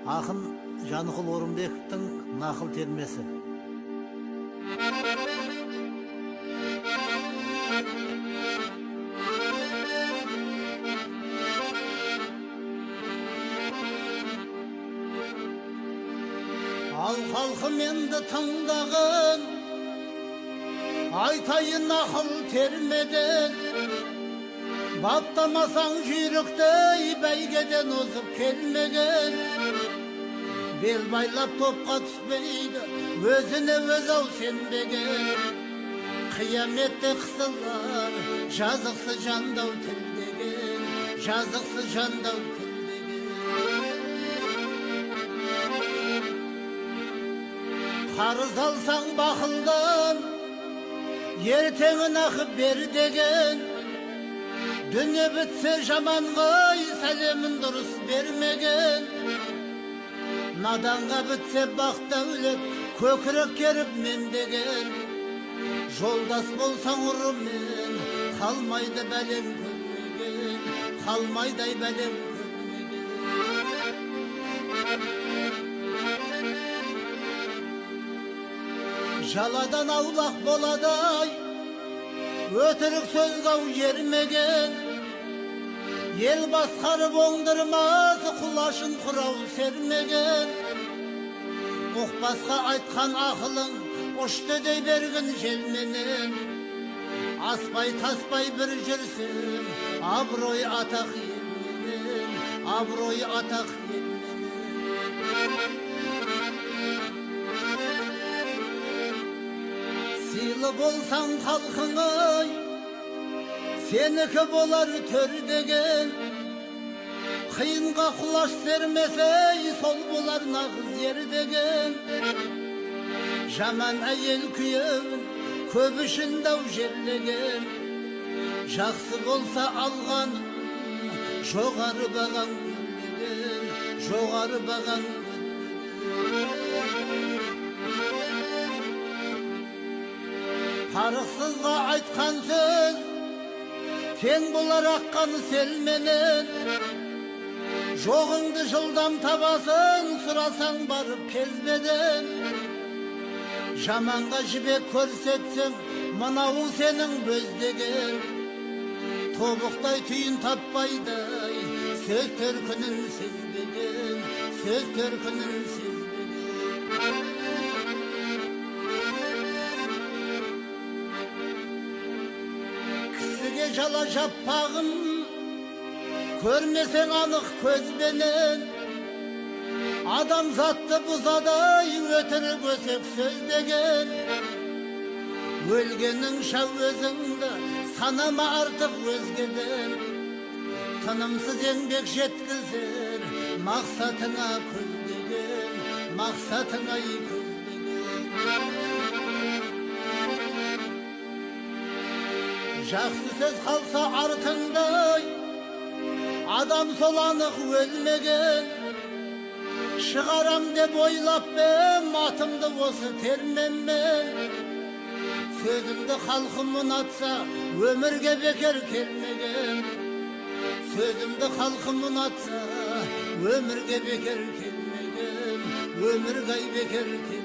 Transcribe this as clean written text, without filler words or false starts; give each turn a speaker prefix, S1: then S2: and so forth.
S1: Ақын Жанқұл Орынбековтың нақыл термесі. Ал халқым енді тыңдағын, айтайын нақыл термеден, баптамасаң жүйріктей бәйгеден озып келмеген. Бел байлап топқа түспейді, өзіне өз ау сенбеген. Қияметте қысылар, жазықсы жандау тілдеген, жазықсы жандау тілдеген. Қарыз алсаң бақылдан, ертеңін ақы бер деген. Дүние бітсе жаманға сәлемін дұрыс бермеген. Наданға бітсе бақ дәулет, көкірек керіп мен деген. Жолдас болсаң ұрымен, қалмайды бәлем көрмеген, қалмайдай бәлем көрмеген. Жаладан аулақ боладай, өтірік сөзгау ермеген. Ел басқарып оңдырмас, құлашын құрау сермеген. Ұқпасқа айтқан ақылың, ұшты дей берген желменен. Аспай таспай бір жүрсің, абырой атақ елменен, абырой атақ елменен. Сыйлы болсаң халқыңай, сенікі болар төр деген. Қиынға құлаш сермесей, сол болар нағыз ер деген. Жаман әйел күйеуін көп үшін дау жерлеген. Жақсы болса алған, жоғары бағаң деген, жоғары бағаң. Қарықсызға айтқан сөз тең болар аққан селменен. Жоғыңды жылдам табасын, сұрасаң барып кезбеден. Жаманға жібек көрсетсең, мынау сенің бөздеген. Тобықтай түйін таппайдай, сөз төркінін сезбеген, сөз төркінін сезбеген. Кісіге жала жаппағын, көрмесең анық көзбенен. Адамзатты бұзадай, өтірік өсек сөздеген. Өлгенің шау өзіңді, санама артық өзгеден. Тынымсыз еңбек жеткізер, мақсатыңа көздеген, мақсатыңа көздеген. Жақсы сөз қалса артыңдай, адам сол анық өлмеген. Шығарам деп ойлап бем, атымды осы терменмен. Сөзімді халқым ұнатса, өмірге бекер келмеген. Сөзімді халқым ұнатса, өмірге бекер келмеген, өмірге бекер келмеген.